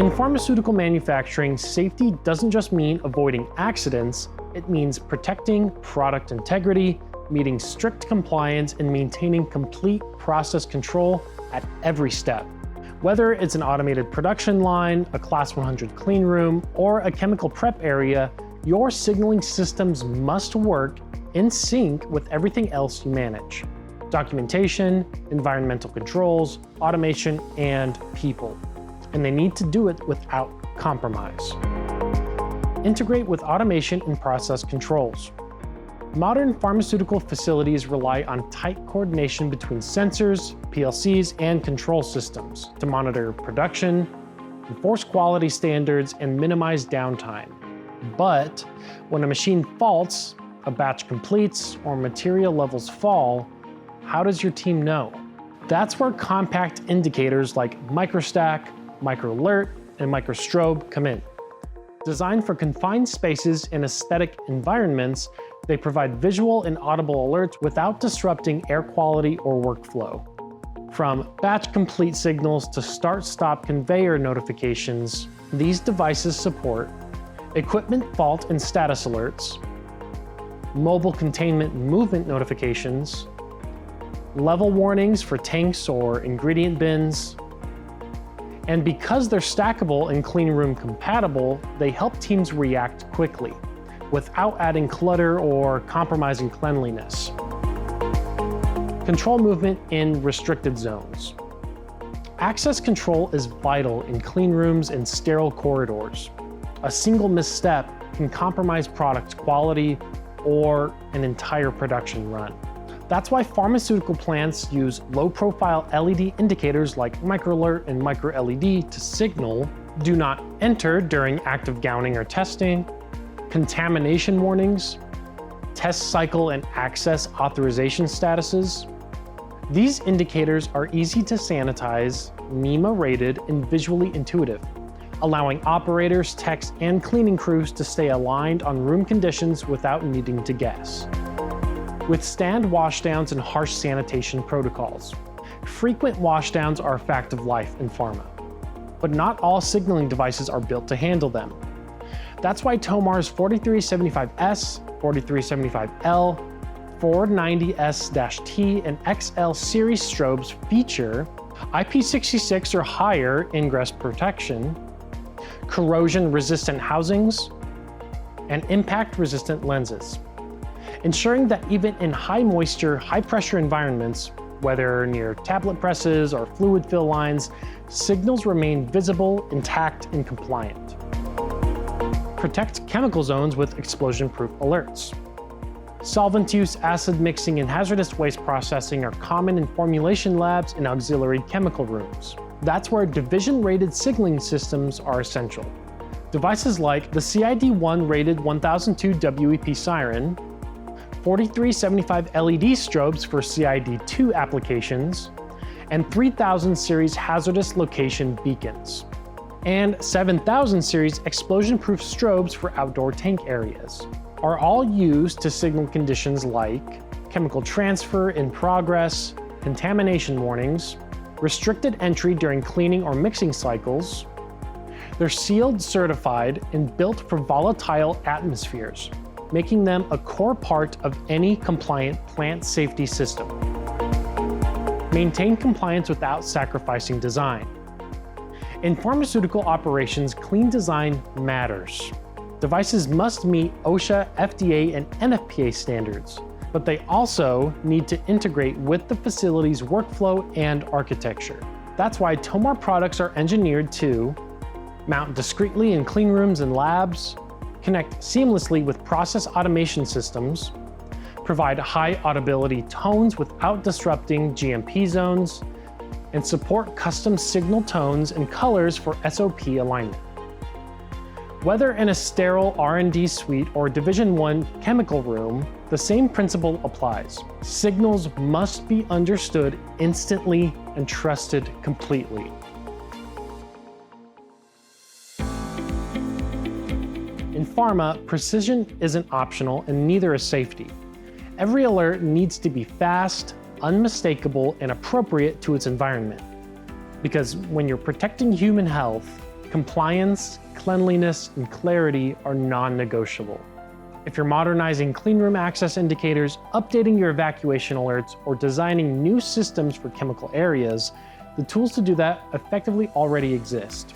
In pharmaceutical manufacturing, safety doesn't just mean avoiding accidents, it means protecting product integrity, meeting strict compliance, and maintaining complete process control at every step. Whether it's an automated production line, a Class 100 clean room, or a chemical prep area, your signaling systems must work in sync with everything else you manage. Documentation, environmental controls, automation, and people. And they need to do it without compromise. Integrate with automation and process controls. Modern pharmaceutical facilities rely on tight coordination between sensors, PLCs, and control systems to monitor production, enforce quality standards, and minimize downtime. But when a machine faults, a batch completes, or material levels fall, how does your team know? That's where compact indicators like Microstack, MicroLERT, and Microstrobe come in. Designed for confined spaces and aesthetic environments, they provide visual and audible alerts without disrupting air quality or workflow. From batch complete signals to start-stop conveyor notifications, these devices support equipment fault and status alerts, mobile containment movement notifications, level warnings for tanks or ingredient bins, and because they're stackable and clean room compatible, they help teams react quickly, without adding clutter or compromising cleanliness. Control movement in restricted zones. Access control is vital in clean rooms and sterile corridors. A single misstep can compromise product quality or an entire production run. That's why pharmaceutical plants use low-profile LED indicators like MicroLERT and MicroLED to signal "Do not enter" during active gowning or testing, contamination warnings, test cycle and access authorization statuses. These indicators are easy to sanitize, NEMA-rated, and visually intuitive, allowing operators, techs, and cleaning crews to stay aligned on room conditions without needing to guess. Withstand washdowns and harsh sanitation protocols. Frequent washdowns are a fact of life in pharma, but not all signaling devices are built to handle them. That's why Tomar's 4375S, 4375L, 490S-T, and XL series strobes feature IP66 or higher ingress protection, corrosion-resistant housings, and impact-resistant lenses, ensuring that even in high-moisture, high-pressure environments, whether near tablet presses or fluid fill lines, signals remain visible, intact, and compliant. Protect chemical zones with explosion-proof alerts. Solvent use, acid mixing, and hazardous waste processing are common in formulation labs and auxiliary chemical rooms. That's where division-rated signaling systems are essential. Devices like the CID-1 rated 1002 WEP siren, 4375 LED strobes for CID-2 applications, and 3000 series hazardous location beacons, and 7000 series explosion-proof strobes for outdoor tank areas, are all used to signal conditions like chemical transfer in progress, contamination warnings, restricted entry during cleaning or mixing cycles. They're sealed, certified, and built for volatile atmospheres, making them a core part of any compliant plant safety system. Maintain compliance without sacrificing design. In pharmaceutical operations, clean design matters. Devices must meet OSHA, FDA, and NFPA standards, but they also need to integrate with the facility's workflow and architecture. That's why Tomar products are engineered to mount discreetly in clean rooms and labs, connect seamlessly with process automation systems, provide high audibility tones without disrupting GMP zones, and support custom signal tones and colors for SOP alignment. Whether in a sterile R&D suite or Division I chemical room, the same principle applies. Signals must be understood instantly and trusted completely. In pharma, precision isn't optional and neither is safety. Every alert needs to be fast, unmistakable, and appropriate to its environment. Because when you're protecting human health, Compliance, cleanliness, and clarity are non-negotiable. If you're modernizing cleanroom access indicators, updating your evacuation alerts, or designing new systems for chemical areas, the tools to do that effectively already exist.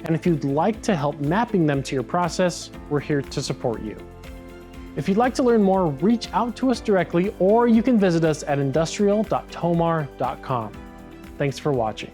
And if you'd like to help mapping them to your process, we're here to support you. If you'd like to learn more, reach out to us directly, or you can visit us at industrial.tomar.com. Thanks for watching.